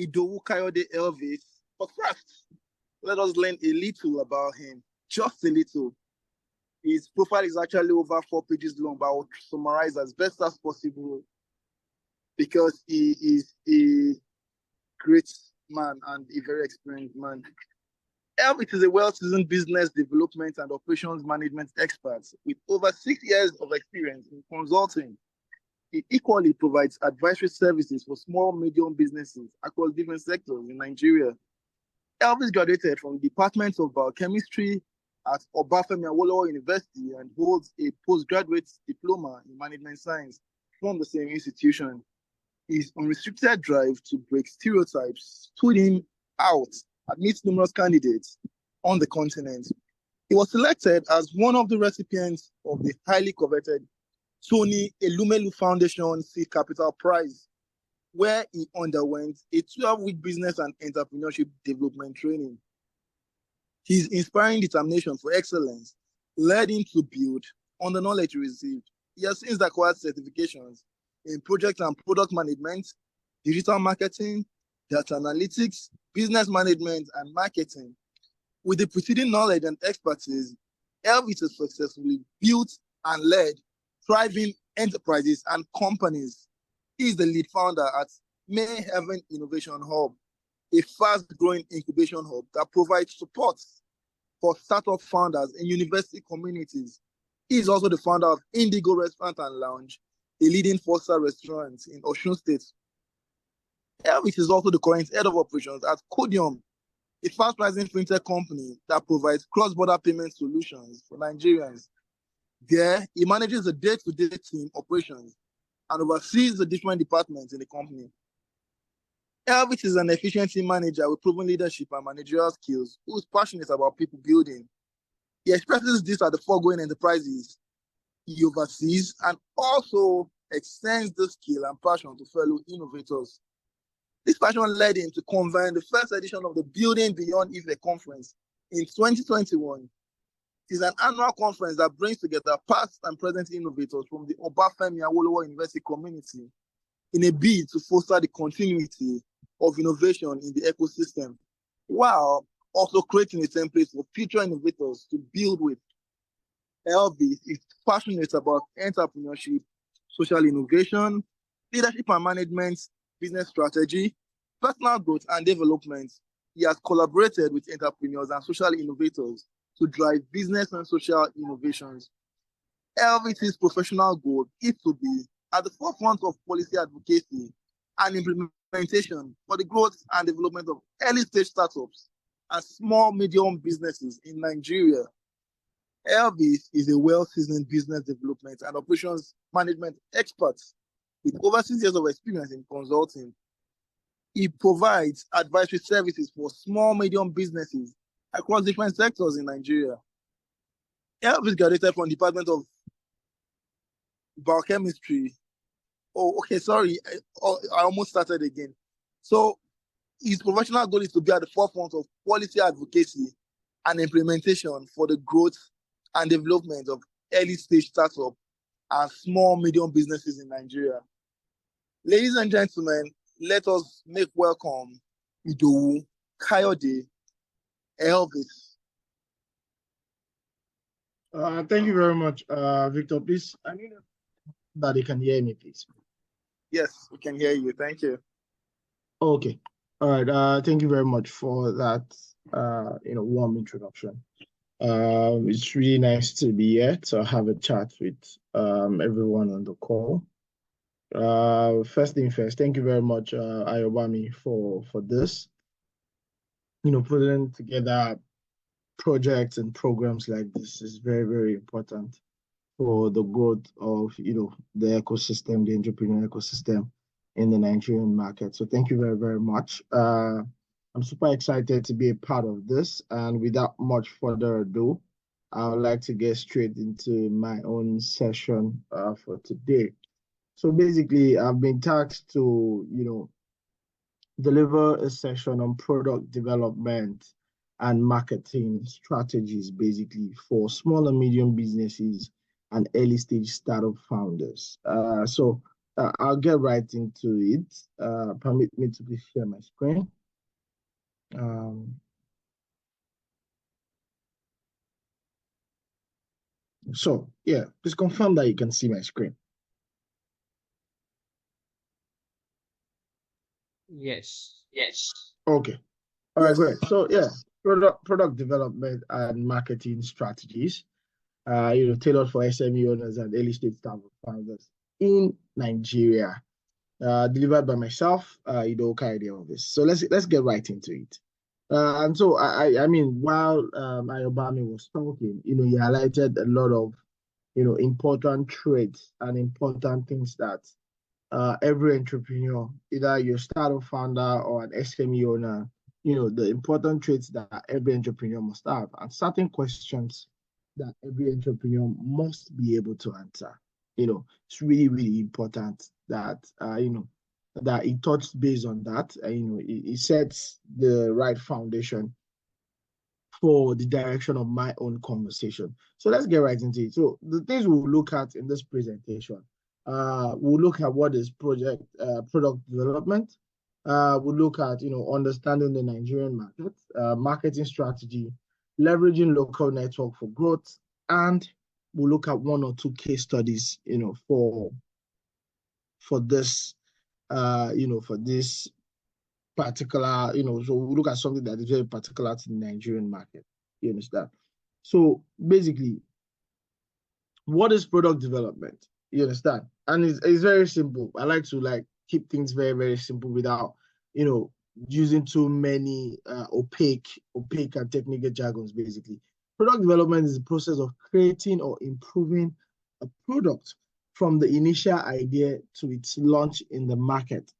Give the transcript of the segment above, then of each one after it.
Idowu Kayode Elvis. But first, let us learn a little about him, just a little. His profile is actually over 4 pages long, but I will summarize as best as possible because he is a great man and a very experienced man. Elvis is a well-seasoned business development and operations management expert with over 6 years of experience in consulting. He equally provides advisory services for small, medium businesses across different sectors in Nigeria. Elvis graduated from the Department of Biochemistry at Obafemi Awolowo University and holds a postgraduate diploma in management science from the same institution. His unrestricted drive to break stereotypes stood him out amidst numerous candidates on the continent. He was selected as one of the recipients of the highly coveted Tony Elumelu Foundation Seed Capital Prize, where he underwent a 12-week business and entrepreneurship development training. His inspiring determination for excellence led him to build on the knowledge he received. He has since acquired certifications in project and product management, digital marketing, data analytics, business management, and marketing. With the preceding knowledge and expertise, Elvis has successfully built and led thriving enterprises and companies. He is the lead founder at May Heaven Innovation Hub, a fast-growing incubation hub that provides support for startup founders in university communities. He is also the founder of Indigo Restaurant and Lounge, a leading four-star restaurant in Osun State. Elvis is also the current head of operations at Codium, a fast-rising fintech company that provides cross-border payment solutions for Nigerians. There, he manages the day-to-day team operations and oversees the different departments in the company. Elvis is an efficient team manager with proven leadership and managerial skills who is passionate about people building. He expresses this at the foregoing enterprises he oversees and also extends the skill and passion to fellow innovators. This passion led him to convene the first edition of the Building Beyond Ife conference in 2021. It is an annual conference that brings together past and present innovators from the Obafemi Awolowo University community in a bid to foster the continuity of innovation in the ecosystem, while also creating a template for future innovators to build with. Elvis is passionate about entrepreneurship, social innovation, leadership and management, business strategy, personal growth and development. He has collaborated with entrepreneurs and social innovators to drive business and social innovations. Elvis's professional goal is to be at the forefront of policy advocacy and implementation for the growth and development of early-stage startups and small, medium businesses in Nigeria. Elvis is a well-seasoned business development and operations management expert with over 6 years of experience in consulting. He provides advisory services for small, medium businesses across different sectors in Nigeria. Elvis graduated from the Department of Biochemistry. Oh, okay, sorry. I almost started again. So his professional goal is to be at the forefront of policy advocacy and implementation for the growth and development of early-stage startup and small, medium businesses in Nigeria. Ladies and gentlemen, let us make welcome Idowu Kayode Elvis. Thank you very much, Victor. Please, I need that you can hear me, please. Yes, we can hear you. Thank you. Okay. All right. Thank you very much for that, warm introduction. It's really nice to be here to have a chat with everyone on the call. First thing first, thank you very much, Ayobami, for this. Putting together projects and programs like this is very, very important for the growth of, the ecosystem, the entrepreneurial ecosystem in the Nigerian market. So thank you very, very much. I'm super excited to be a part of this. And without much further ado, I would like to get straight into my own session for today. So basically, I've been tasked to, deliver a session on product development and marketing strategies, basically, for small and medium businesses and early stage startup founders. So I'll get right into it. Permit me to please share my screen. So yeah, please confirm that you can see my screen. Yes. Okay. All right, great. So yeah, product development and marketing strategies, tailored for SME owners and early stage startup founders in Nigeria, delivered by myself, Kayode of this. So let's get right into it. And so I mean, while Ayobami was talking, he highlighted a lot of important traits and important things that every entrepreneur, either you're a startup founder or an SME owner, the important traits that every entrepreneur must have, and certain questions that every entrepreneur must be able to answer. It's really, really important that, that he touched base on that. He sets the right foundation for the direction of my own conversation. So let's get right into it. So the things we'll look at in this presentation, we'll look at what is product development. We'll look at understanding the Nigerian market, marketing strategy, leveraging local network for growth, and we'll look at one or two case studies, for this, for this particular, so we look at something that is very particular to the Nigerian market. You understand? So basically, what is product development? You understand? And it's very simple. I like to keep things very, very simple without, using too many opaque and technical jargons, basically. Product development is the process of creating or improving a product from the initial idea to its launch in the market.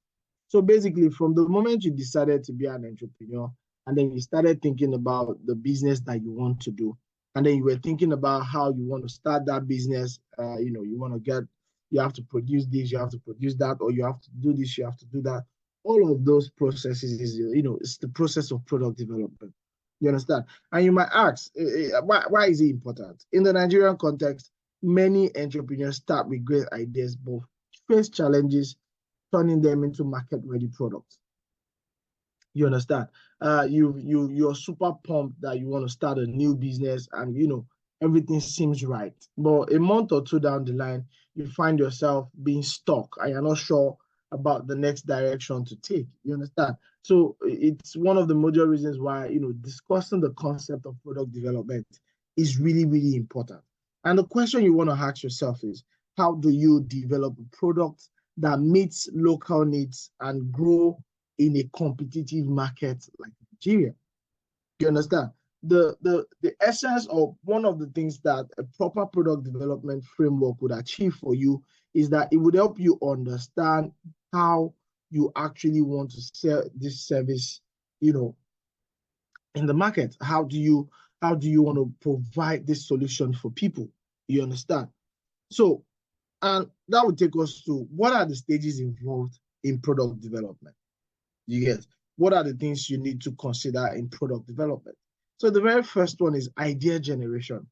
So basically, from the moment you decided to be an entrepreneur, and then you started thinking about the business that you want to do, and then you were thinking about how you want to start that business, you have to produce this, you have to produce that, or you have to do this, you have to do that. All of those processes is, it's the process of product development. You understand? And you might ask, why is it important? In the Nigerian context, many entrepreneurs start with great ideas, but face challenges turning them into market-ready products. You understand? You're super pumped that you want to start a new business, and everything seems right. But a month or two down the line, you find yourself being stuck, and you're not sure about the next direction to take. You understand? So it's one of the major reasons why discussing the concept of product development is really, really important. And the question you want to ask yourself is, how do you develop a product that meets local needs and grow in a competitive market like Nigeria? You understand? The essence of one of the things that a proper product development framework would achieve for you is that it would help you understand how you actually want to sell this service, in the market. How do you want to provide this solution for people? You understand? So, and that would take us to what are the stages involved in product development? You get what are the things you need to consider in product development? So the very first one is idea generation.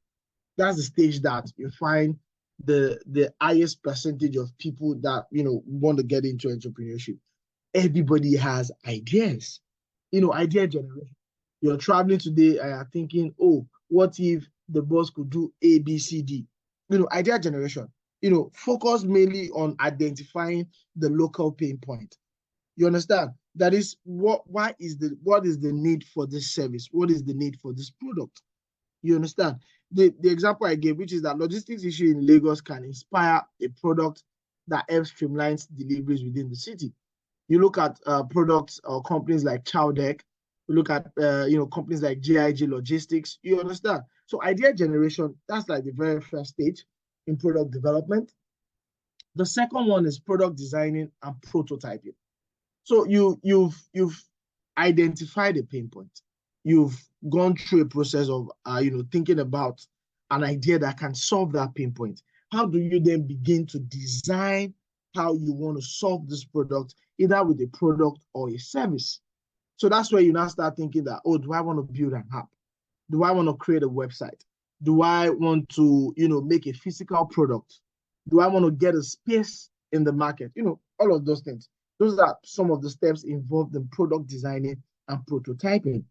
That's the stage that you find the highest percentage of people that want to get into entrepreneurship. Everybody has ideas. Idea generation. You're traveling today and you're thinking, oh, what if the boss could do A, B, C, D? Idea generation. Focus mainly on identifying the local pain point. You understand? That is what is the need for this service? What is the need for this product? You understand? The example I gave, which is that logistics issue in Lagos can inspire a product that helps streamlines deliveries within the city. You look at products or companies like Chowdeck. You look at companies like GIG Logistics. You understand? So idea generation, that's like the very first stage in product development. The second one is product designing and prototyping. So you've identified a pain point. You've gone through a process of thinking about an idea that can solve that pain point. How do you then begin to design how you want to solve this product, either with a product or a service? So that's where you now start thinking that, oh, do I want to build an app? Do I want to create a website? Do I want to make a physical product? Do I want to get a space in the market. All of those things. Those are some of the steps involved in product designing and prototyping.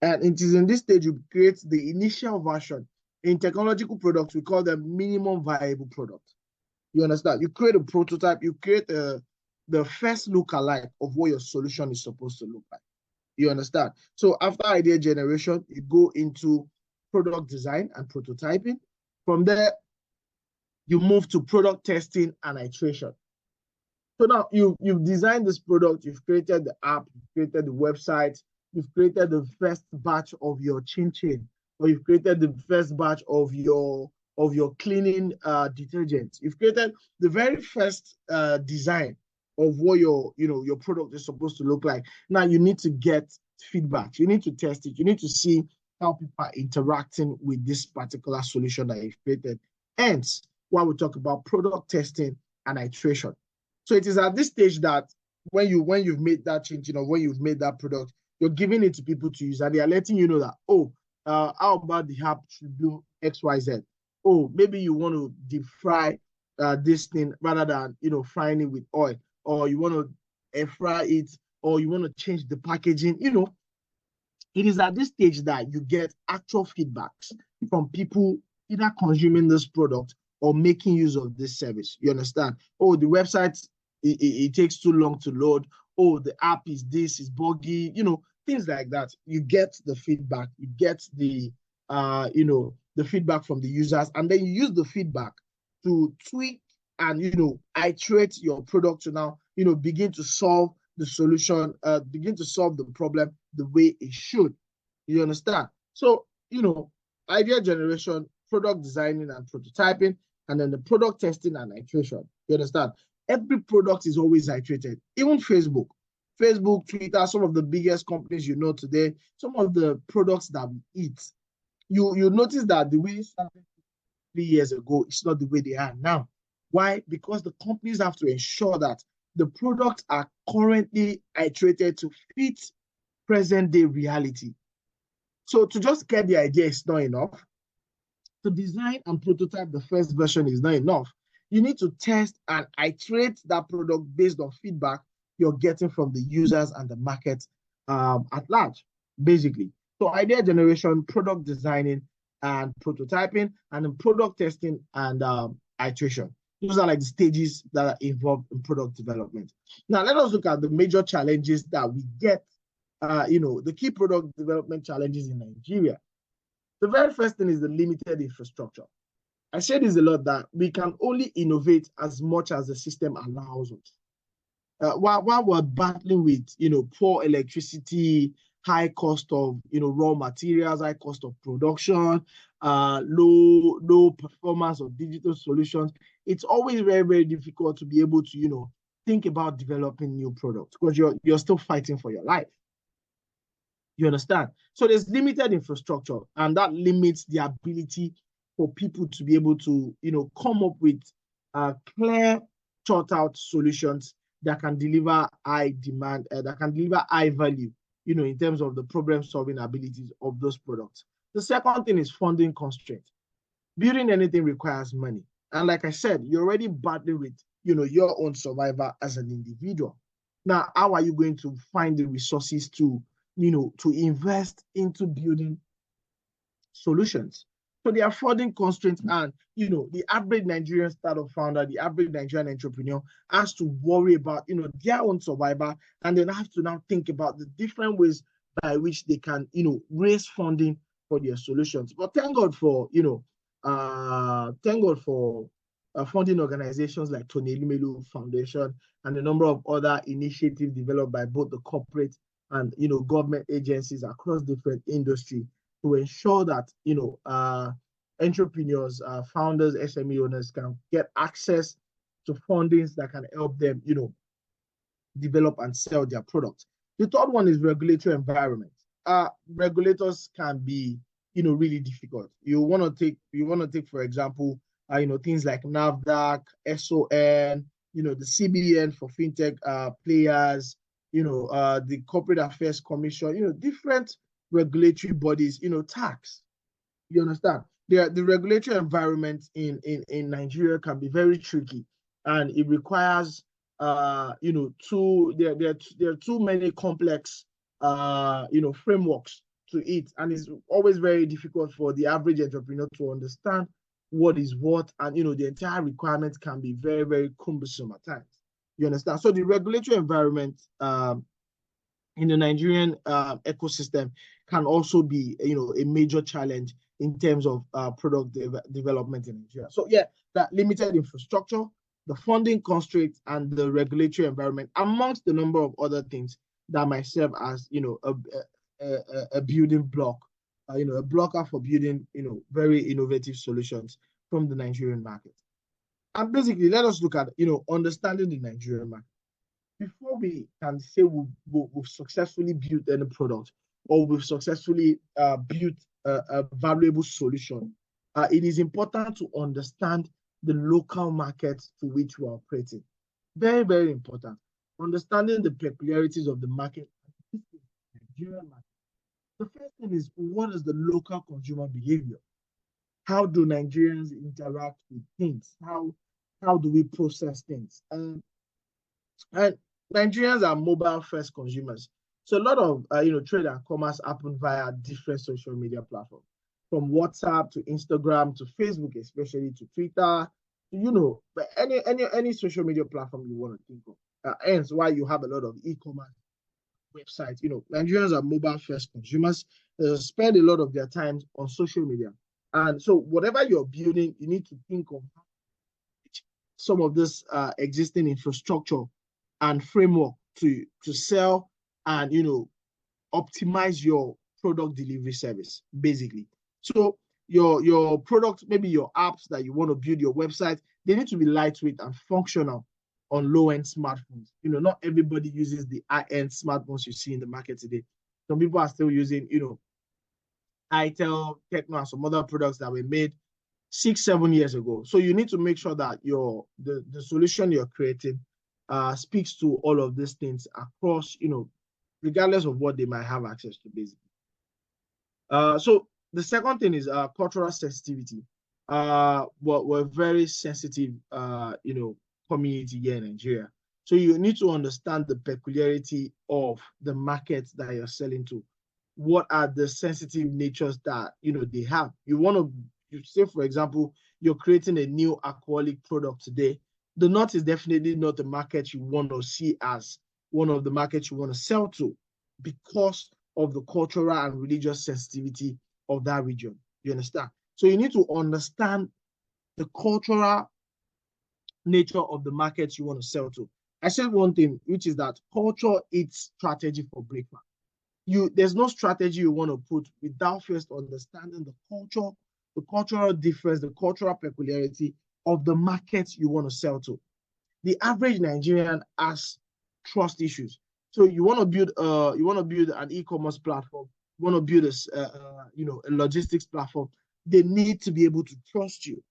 And it is in this stage you create the initial version. In technological products, we call them minimum viable products. You understand? You create a prototype, you create the first look-alike of what your solution is supposed to look like. You understand? So after idea generation, you go into product design and prototyping. From there, you move to product testing and iteration. So now you've designed this product, you've created the app, you've created the website, you've created the first batch of your chin, or you've created the first batch of your cleaning detergent. You've created the very first design of what your product is supposed to look like. Now you need to get feedback. You need to test it. You need to see how people are interacting with this particular solution that you've created. Hence, why we talk about product testing and iteration. So it is at this stage that when you've made that change, when you've made that product, you're giving it to people to use, and they are letting you know that, how about the app should do XYZ? Oh, maybe you want to deep fry this thing rather than frying it with oil, or you want to air fry it, or you want to change the packaging. It is at this stage that you get actual feedbacks from people either consuming this product or making use of this service. You understand? Oh, the website, it takes too long to load. Oh, the app is buggy, things like that. You get the feedback, you get the feedback from the users, and then you use the feedback to tweak and iterate your product to now begin to solve the solution, begin to solve the problem the way it should. You understand? So idea generation, product designing and prototyping, and then the product testing and iteration. You understand? Every product is always iterated. Even Facebook, Twitter, some of the biggest companies today, some of the products that we eat, you notice that the way it started 3 years ago, it's not the way they are now. Why? Because the companies have to ensure that the products are currently iterated to fit present day reality. So to just get the idea is not enough. To design and prototype the first version is not enough. You need to test and iterate that product based on feedback you're getting from the users and the market at large, basically. So idea generation, product designing and prototyping, and then product testing and iteration. Those are like the stages that are involved in product development. Now, let us look at the major challenges that we get, the key product development challenges in Nigeria. The very first thing is the limited infrastructure. I say this a lot, that we can only innovate as much as the system allows us. While we're battling with, poor electricity, high cost of, raw materials, high cost of production, low performance of digital solutions, it's always very, very difficult to be able to, think about developing new products because you're still fighting for your life. You understand? So there's limited infrastructure, and that limits the ability for people to be able to, come up with clear, thought out solutions that can deliver high demand, that can deliver high value, in terms of the problem solving abilities of those products. The second thing is funding constraint. Building anything requires money. And like I said, you're already battling with, your own survival as an individual. Now, how are you going to find the resources to invest into building solutions? So there are funding constraints, and the average Nigerian startup founder, the average Nigerian entrepreneur has to worry about their own survival, and then have to now think about the different ways by which they can raise funding for their solutions. But thank God for funding organizations like Tony Elumelu Foundation and a number of other initiatives developed by both the corporate and government agencies across different industries to ensure that entrepreneurs, founders, SME owners can get access to fundings that can help them develop and sell their products. The third one is regulatory environment. Regulators can be really difficult. You want to take for example things like NAFDAC, SON, the CBN for fintech players, the Corporate Affairs Commission, different regulatory bodies, tax. You understand? The regulatory environment in Nigeria can be very tricky. and it requires there are too many complex frameworks to it, and it's always very difficult for the average entrepreneur to understand what is what, and the entire requirement can be very, very cumbersome at times. You understand? So the regulatory environment in the Nigerian ecosystem can also be a major challenge in terms of product development in Nigeria. So yeah, that limited infrastructure, the funding constraints, and the regulatory environment, amongst the number of other things that might serve as a building block, a blocker for building very innovative solutions from the Nigerian market. And basically, let us look at understanding the Nigerian market. Before we can say we've successfully built any product, or we've successfully built a valuable solution, it is important to understand the local markets to which we are operating. Very, very important. Understanding the peculiarities of the market. Nigerian market. The first thing is, what is the local consumer behavior? How do Nigerians interact with things? How do we process things? And Nigerians are mobile-first consumers. So a lot of trade and commerce happen via different social media platforms, from WhatsApp to Instagram to Facebook, especially to Twitter, but any social media platform you want to think of. Hence why you have a lot of e-commerce websites. Nigerians are mobile-first consumers. They spend a lot of their time on social media, and so whatever you're building, you need to think of some of this existing infrastructure and framework to sell and optimize your product delivery service, basically. So your product, maybe your apps that you want to build, your website, they need to be lightweight and functional on low-end smartphones. Not everybody uses the high-end smartphones you see in the market today. Some people are still using Itel, Techno, and some other products that were made 6-7 years ago. So you need to make sure that the solution you're creating speaks to all of these things across, regardless of what they might have access to, basically. So the second thing is cultural sensitivity. We're very sensitive, community here in Nigeria. So you need to understand the peculiarity of the markets that you're selling to. What are the sensitive natures that they have? You say, for example, you're creating a new alcoholic product today. The North is definitely not the market you want to see as one of the markets you want to sell to, because of the cultural and religious sensitivity of that region. You understand? So you need to understand the cultural nature of the markets you want to sell to. I said one thing, which is that culture eats strategy for breakfast. There's no strategy you want to put without first understanding the culture, the cultural difference, the cultural peculiarity of the markets you want to sell to. The average Nigerian has trust issues. So you want to build an e-commerce platform, you want to build a logistics platform. They need to be able to trust you.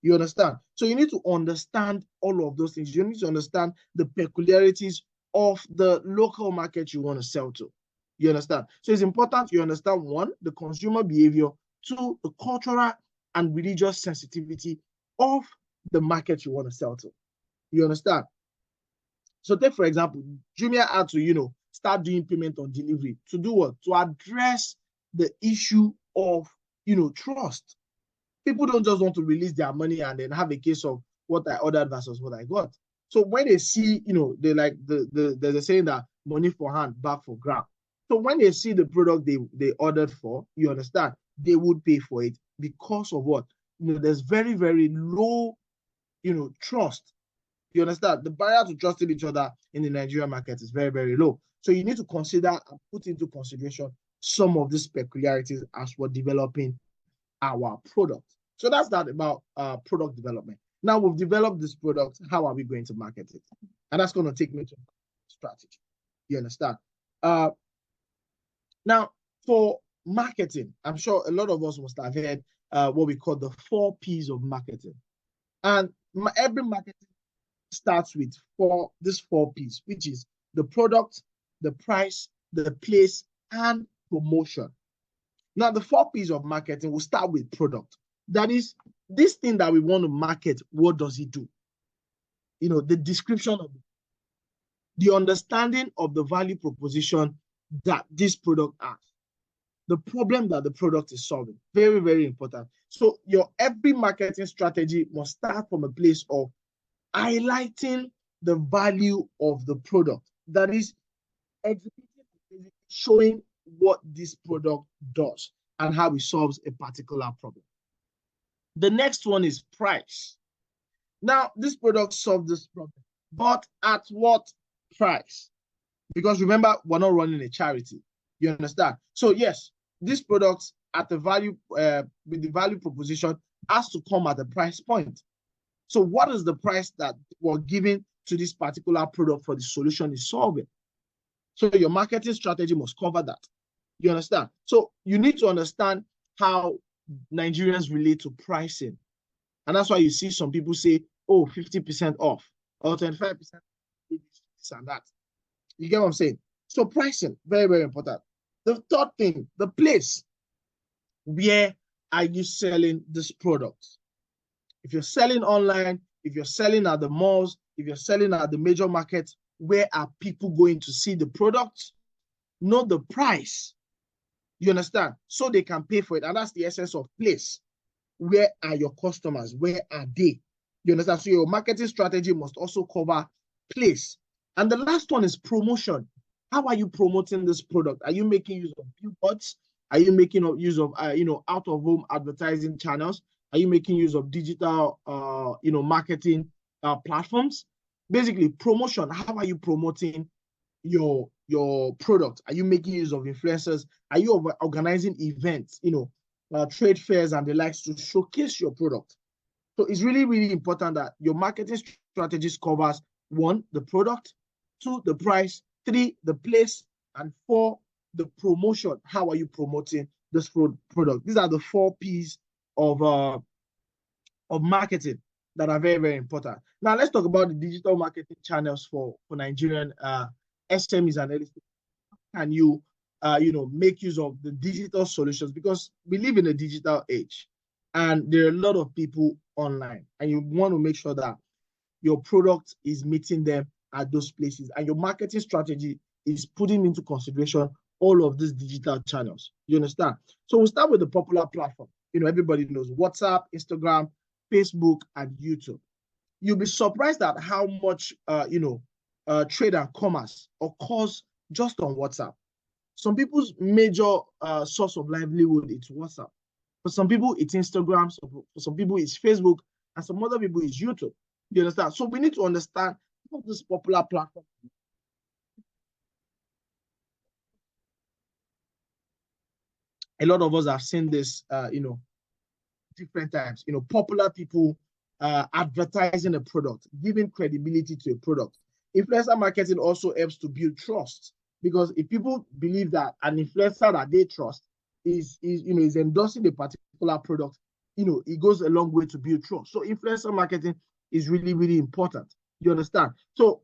You understand? So you need to understand all of those things. You need to understand the peculiarities of the local market you want to sell to. You understand? So it's important you understand, one, the consumer behavior, two, the cultural and religious sensitivity of the market you want to sell to. You understand? So take, for example, Jumia had to, start doing payment on delivery. To do what? To address the issue of, trust. People don't just want to release their money and then have a case of what I ordered versus what I got. So when they see, they like there's a saying that money for hand, back for grab. So when they see the product they ordered for, you understand, they would pay for it because of what? There's very, very low, trust. You understand? The barrier to trusting each other in the Nigerian market is very, very low. So you need to consider and put into consideration some of these peculiarities as we're developing our product. So that's that about product development. Now we've developed this product, how are we going to market it? And that's going to take me to strategy. You understand? Now, for marketing, I'm sure a lot of us must have heard what we call the 4 P's of marketing. And every marketing starts with these 4 P's, which is the product, the price, the place, and promotion. Now, the 4 P's of marketing will start with product. That is, this thing that we want to market, what does it do? the description of the understanding of the value proposition that this product has, the problem that the product is solving. Very, very important. So your every marketing strategy must start from a place of highlighting the value of the product. That is, showing what this product does and how it solves a particular problem. The next one is price. Now, this product solves this problem, but at what price? Because remember, we're not running a charity. You understand? So yes, this product at the value with the value proposition has to come at a price point. So what is the price that we're giving to this particular product for the solution is solving? So your marketing strategy must cover that. You understand? So you need to understand how Nigerians relate to pricing. And that's why you see some people say, oh, 50% off or 25% this and that. You get what I'm saying? So pricing, very, very important. The third thing, the place. Where are you selling this product? If you're selling online, if you're selling at the malls, if you're selling at the major markets, where are people going to see the product? Know the price. You understand? So they can pay for it. And that's the essence of place. Where are your customers? Where are they? You understand? So your marketing strategy must also cover place. And the last one is promotion. How are you promoting this product? Are you making use of billboards? Are you making use of out-of-home advertising channels? Are you making use of digital marketing platforms? Basically, promotion. How are you promoting your product? Are you making use of influencers? Are you organizing events, trade fairs and the likes to showcase your product? So it's really, really important that your marketing strategies covers 1, the product, 2, the price, 3, the place, and 4, the promotion. How are you promoting this product? These are the 4 P's of marketing that are very, very important. Now let's talk about the digital marketing channels for Nigerian SMEs and early stage. How can you make use of the digital solutions? Because we live in a digital age and there are a lot of people online, and you want to make sure that your product is meeting them at those places, and your marketing strategy is putting into consideration all of these digital channels. You understand? So we'll start with the popular platform. Everybody knows WhatsApp, Instagram, Facebook, and YouTube. You'll be surprised at how much trade and commerce occurs just on WhatsApp. Some people's major source of livelihood is WhatsApp. For some people, it's Instagram. For some people, it's Facebook. And some other people, it's YouTube. You understand? So we need to understand what this popular platform is. A lot of us have seen this, different times. Popular people advertising a product, giving credibility to a product. Influencer marketing also helps to build trust, because if people believe that an influencer that they trust is endorsing a particular product, it goes a long way to build trust. So influencer marketing is really, really important. You understand? So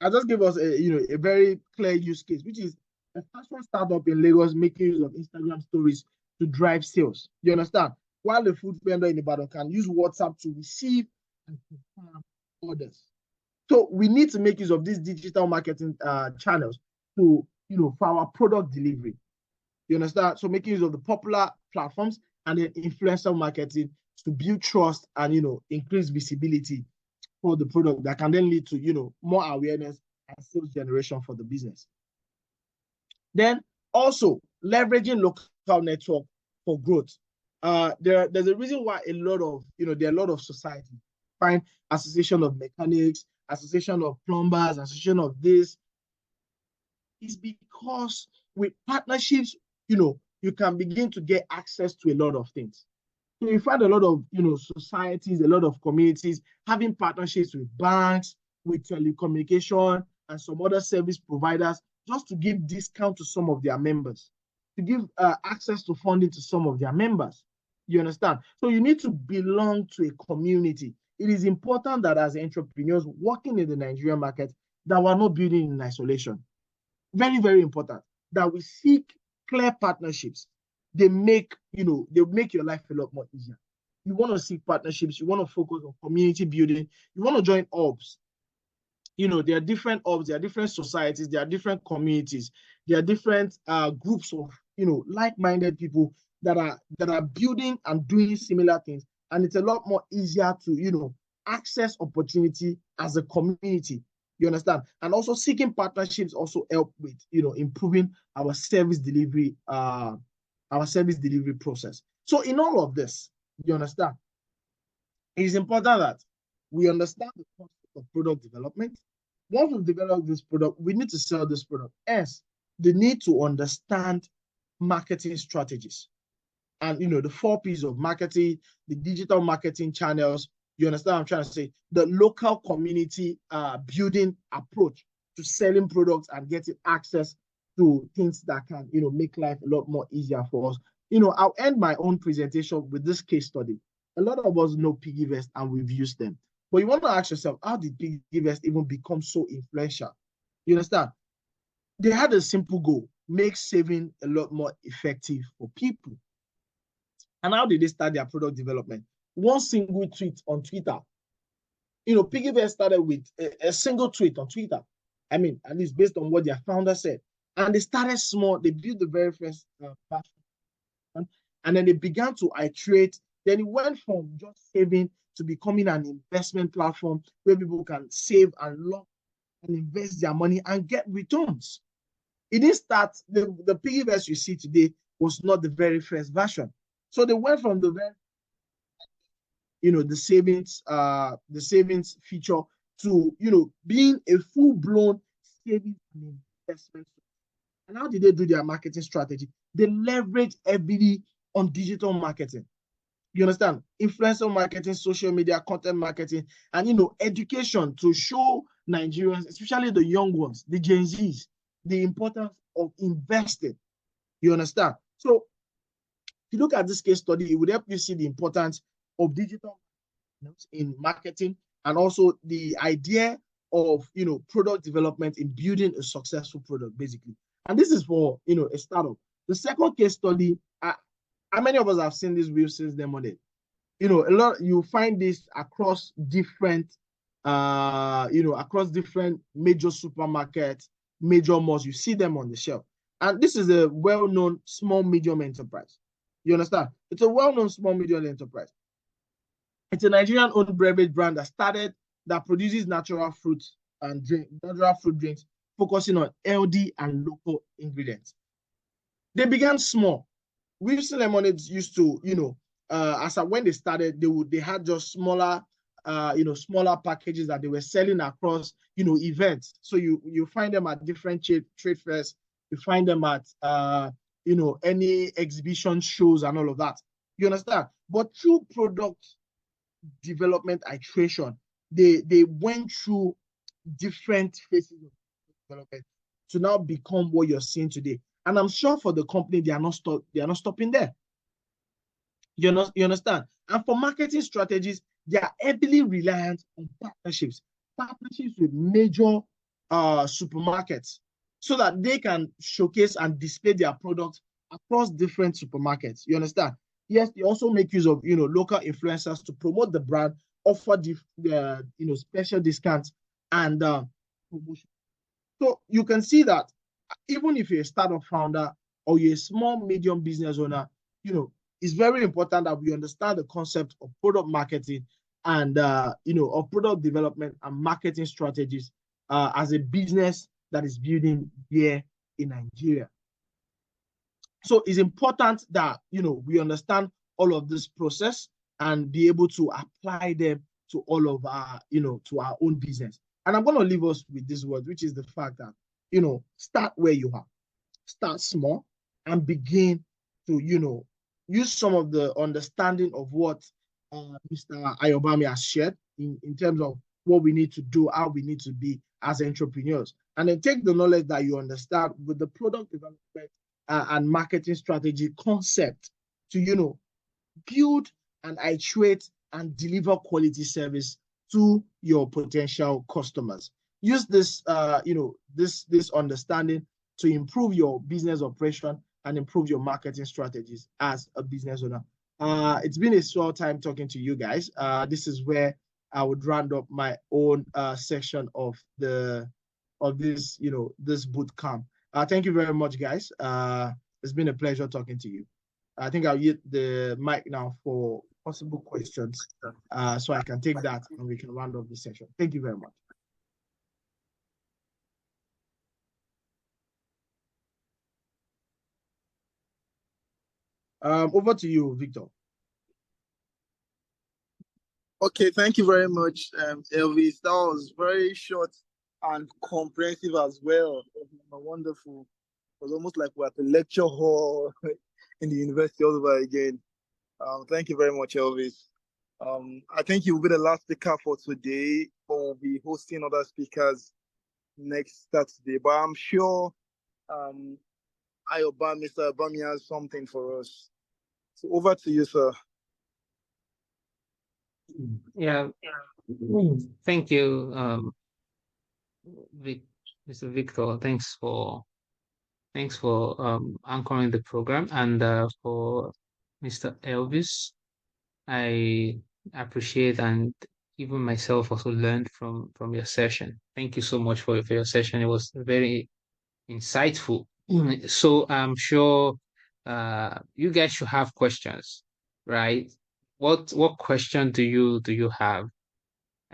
I just give us a very clear use case, which is a fashion startup in Lagos making use of Instagram stories to drive sales. You understand? While the food vendor in Ibadan can use WhatsApp to receive and confirm orders. So we need to make use of these digital marketing channels to, for our product delivery. You understand? So making use of the popular platforms and then influencer marketing to build trust and, increase visibility for the product that can then lead to, more awareness and sales generation for the business. Then also leveraging local network for growth. There's a reason why there are a lot of societies. Find association of mechanics, association of plumbers, association of this. Is because with partnerships, you can begin to get access to a lot of things. So you find a lot of, societies, a lot of communities having partnerships with banks, with telecommunication, and some other service providers, just to give discount to some of their members, to give access to funding to some of their members. You understand? So you need to belong to a community. It is important that as entrepreneurs working in the Nigerian market, that we're not building in isolation. Very, very important that we seek clear partnerships. They make your life a lot more easier. You want to seek partnerships. You want to focus on community building. You want to join hubs there are different orbs, there are different societies, there are different communities, there are different groups of, like-minded people that are building and doing similar things. And it's a lot more easier to, access opportunity as a community. You understand? And also seeking partnerships also help with, improving our service delivery process. So in all of this, you understand, it is important that we understand the concept of product development. Once we've developed this product, we need to sell this product. Hence, the need to understand marketing strategies and, the 4 P's of marketing, the digital marketing channels. You understand what I'm trying to say? The local community building approach to selling products and getting access to things that can, make life a lot more easier for us. I'll end my own presentation with this case study. A lot of us know PiggyVest and we've used them. But you want to ask yourself, how did PiggyVest even become so influential? You understand? They had a simple goal: make saving a lot more effective for people. And how did they start their product development? One single tweet on Twitter. PiggyVest started with a single tweet on Twitter. I mean, at least based on what their founder said. And they started small. They built the very first platform. And then they began to iterate. Then it went from just saving to becoming an investment platform where people can save and lock and invest their money and get returns. It didn't start, the PiggyVest you see today was not the very first version. So they went from the very, the savings feature to, being a full-blown savings and investment. And how did they do their marketing strategy? They leverage heavily on digital marketing. You understand? Influencer marketing, social media, content marketing, and, education to show Nigerians, especially the young ones, the Gen Zs, the importance of investing. You understand? So if you look at this case study, it would help you see the importance of digital in marketing and also the idea of, product development in building a successful product, basically. And this is for, a startup. The second case study, how many of us have seen this wheel since the morning? A lot, you find this across different, across different major supermarkets, major malls. You see them on the shelf. And this is a well-known small, medium enterprise. You understand? It's a well-known small, medium enterprise. It's a Nigerian-owned beverage brand that produces natural fruit drinks, focusing on healthy and local ingredients. They began small. Wilson Lemonades used to, when they started, they had just smaller packages that they were selling across, events. So you find them at different trade fairs. You find them at, any exhibition shows and all of that. You understand? But through product development iteration, they went through different phases of development to now become what you're seeing today. And I'm sure for the company, they are not stopping there. You understand? And for marketing strategies, they are heavily reliant on partnerships with major supermarkets, so that they can showcase and display their products across different supermarkets. You understand? Yes, they also make use of local influencers to promote the brand, offer special discounts and promotion. So you can see that even if you're a startup founder or you're a small, medium business owner, it's very important that we understand the concept of product marketing and of product development and marketing strategies as a business that is building here in Nigeria. So it's important that we understand all of this process and be able to apply them to all of our to our own business. And I'm going to leave us with this word, which is the fact that start where you are, start small, and begin to use some of the understanding of what Mr. Ayobami has shared in terms of what we need to do, how we need to be as entrepreneurs, and then take the knowledge that you understand with the product development and marketing strategy concept to build and iterate and deliver quality service to your potential customers. Use this this understanding to improve your business operation and improve your marketing strategies as a business owner. It's been a short time talking to you guys. This is where I would round up my own section of this, this boot camp. Thank you very much, guys. It's been a pleasure talking to you. I think I'll use the mic now for possible questions, so I can take that and we can round up the session. Thank you very much. Over to you, Victor. Okay, thank you very much, Elvis. That was very short and comprehensive as well. Wonderful. It was almost like we're at the lecture hall in the university all over again. Thank you very much, Elvis. I think you will be the last speaker for today, but we'll be hosting other speakers next Saturday. But I'm sure Mr. Obami has something for us. So over to you, sir. Yeah. Thank you, Mr. Victor. Thanks for anchoring the program, and for Mr. Elvis. I appreciate, and even myself also learned from your session. Thank you so much for your session. It was very insightful. So I'm sure you guys should have questions, right? What question do you have?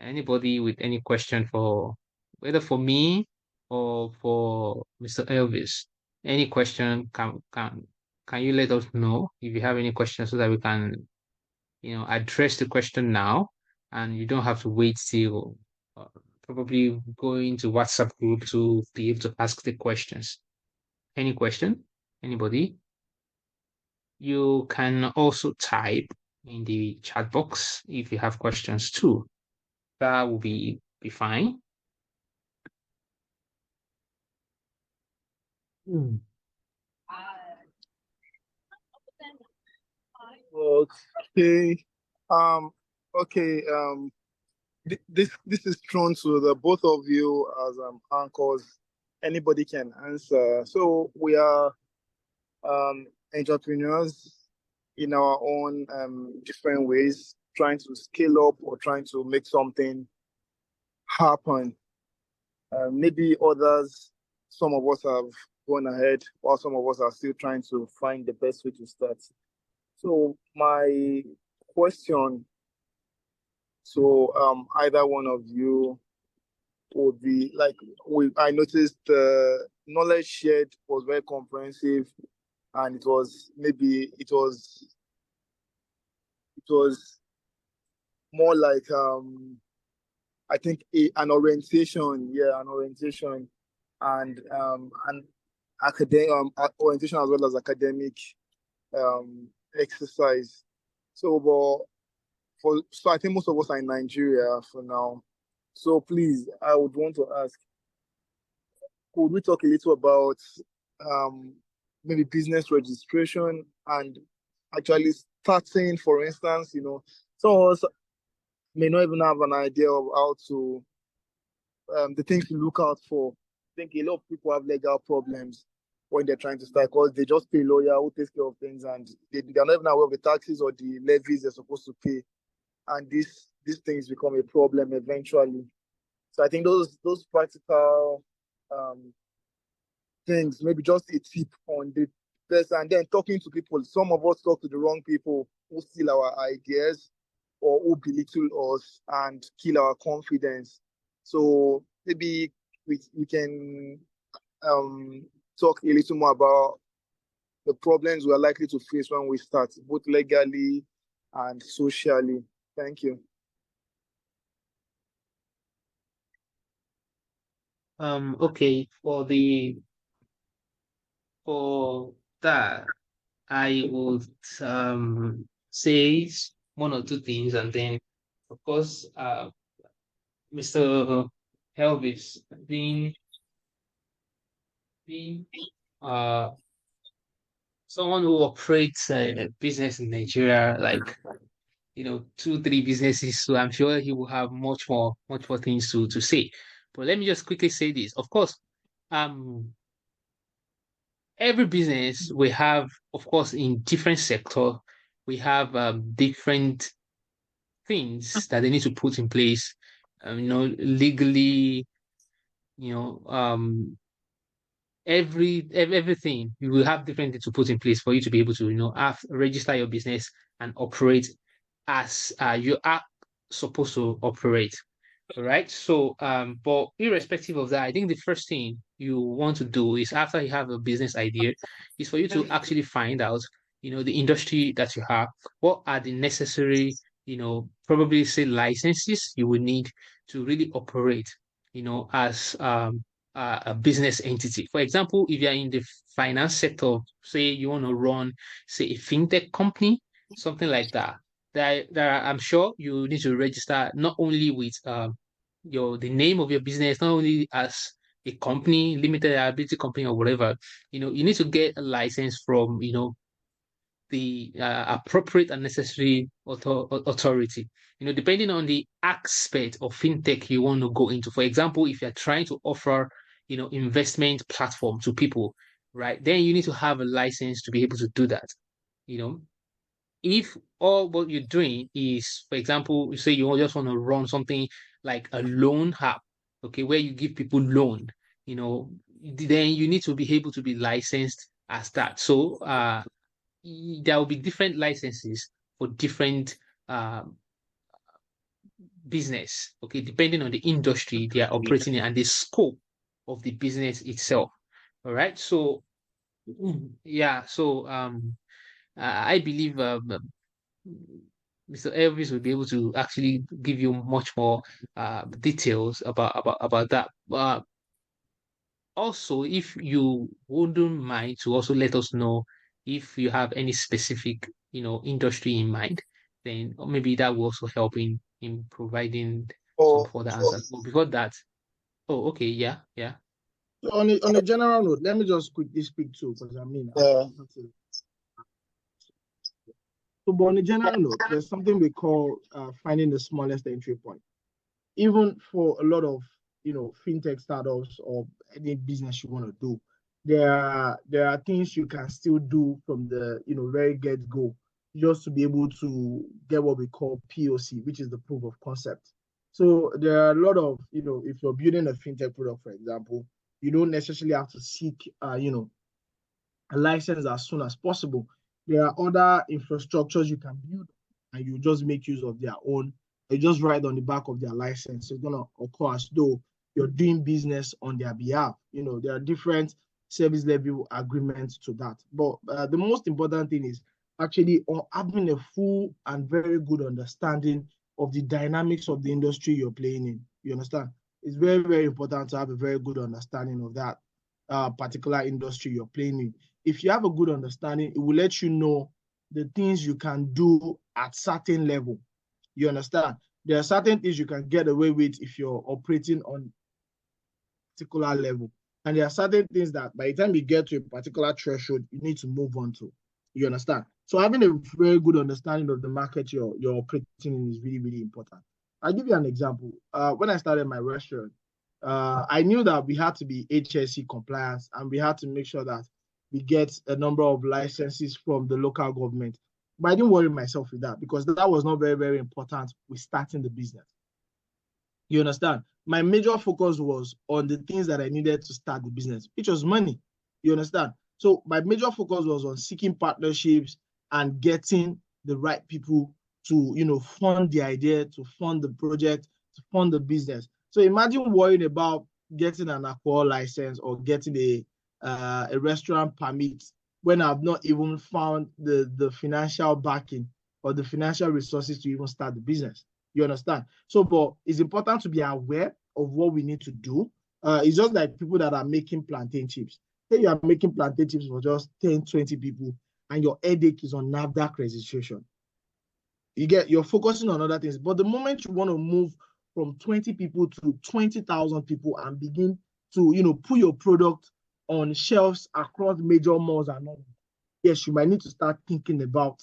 Anybody with any question for whether for me or for Mr. Elvis? Any question, can you let us know if you have any questions so that we can, address the question now, and you don't have to wait till probably go into WhatsApp group to be able to ask the questions. Any question? Anybody? You can also type in the chat box if you have questions too. That will be fine. Okay. Okay. This is thrown to the both of you as anchors. Anybody can answer. So we are entrepreneurs in our own different ways, trying to scale up or trying to make something happen. Maybe others, some of us have gone ahead, while some of us are still trying to find the best way to start. So my question to either one of you would be like, I noticed the knowledge shared was very comprehensive, and it was more like I think an orientation, and academic orientation as well as academic exercise. So I think most of us are in Nigeria for now. So please, I would want to ask, could we talk a little about maybe business registration and actually starting, for instance, some of us may not even have an idea of how to, the things to look out for. I think a lot of people have legal problems when they're trying to start, because they just pay a lawyer who takes care of things, and they're not even aware of the taxes or the levies they're supposed to pay. And these things become a problem eventually. So I think those practical things, maybe just a tip on the best, and then talking to people. Some of us talk to the wrong people who steal our ideas or who belittle us and kill our confidence. So maybe we can talk a little more about the problems we are likely to face when we start, both legally and socially. Thank you. Okay, for that, I would say one or two things, and then of course Mr. Elvis being someone who operates a business in Nigeria, like 2-3 businesses, so I'm sure he will have much more things to say. But let me just quickly say this. Of course, every business we have, of course, in different sector, we have different things that they need to put in place, legally, you know, everything. You will have different things to put in place for you to be able to, register your business and operate as you are supposed to operate. All right. So, but irrespective of that, I think the first thing you want to do is after you have a business idea, is for you to actually find out, the industry that you have, what are the necessary, probably say licenses you will need to really operate, as a business entity. For example, if you're in the finance sector, say you want to run, say a fintech company, something like that. I'm sure you need to register not only with the name of your business, not only as a company, limited liability company or whatever, you need to get a license from, the appropriate and necessary authority, depending on the aspect of fintech you want to go into. For example, if you're trying to offer, investment platform to people, right, then you need to have a license to be able to do that. If all what you're doing is, for example, you say you just want to run something like a loan app, okay, where you give people loan, then you need to be able to be licensed as that. So there will be different licenses for different business, okay, depending on the industry they are operating in and the scope of the business itself. All right. So yeah, so I believe Mr. Elvis will be able to actually give you much more details about that. Also, if you wouldn't mind to also let us know if you have any specific, industry in mind, then maybe that will also help in providing some Oh, further answers. But before that, oh, okay, yeah, yeah. So on a general note, let me just quickly speak too, because yeah. So, but on a general note, there's something we call finding the smallest entry point. Even for a lot of fintech startups or any business you want to do, there are things you can still do from the very get go, just to be able to get what we call POC, which is the proof of concept. So there are a lot of if you're building a fintech product, for example, you don't necessarily have to seek a license as soon as possible. There are other infrastructures you can build, and you just make use of their own. You just write on the back of their license. So it's gonna occur as though you're doing business on their behalf. There are different service level agreements to that. But the most important thing is actually having a full and very good understanding of the dynamics of the industry you're playing in. You understand? It's very, very important to have a very good understanding of that particular industry you're playing in. If you have a good understanding, it will let you know the things you can do at certain level. You understand? There are certain things you can get away with if you're operating on a particular level. And there are certain things that by the time you get to a particular threshold, you need to move on to. You understand? So having a very good understanding of the market you're operating in is really, really important. I'll give you an example. When I started my restaurant, I knew that we had to be HSE compliant, and we had to make sure that we get a number of licenses from the local government. But I didn't worry myself with that, because that was not very, very important with starting the business. You understand? My major focus was on the things that I needed to start the business, which was money. You understand? So my major focus was on seeking partnerships and getting the right people to, fund the idea, to fund the project, to fund the business. So imagine worrying about getting an alcohol license or getting a restaurant permit when I've not even found the financial backing or the financial resources to even start the business. You understand? So, but it's important to be aware of what we need to do. It's just like people that are making plantain chips. Say you are making plantain chips for just 10, 20 people, and your headache is on NAFDAC registration. You're focusing on other things. But the moment you want to move from 20 people to 20,000 people and begin to, put your product on shelves across major malls and all, yes, you might need to start thinking about,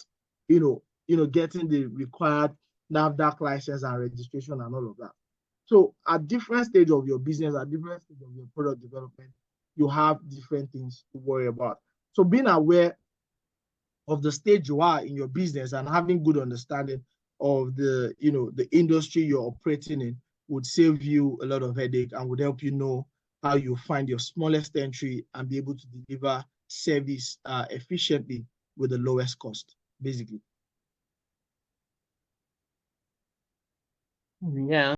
getting the required NAFDAC license and registration and all of that. So at different stage of your business, at different stage of your product development, you have different things to worry about. So being aware of the stage you are in your business and having good understanding of the, the industry you're operating in would save you a lot of headache and would help you know how you find your smallest entry and be able to deliver service efficiently with the lowest cost, basically. Yeah.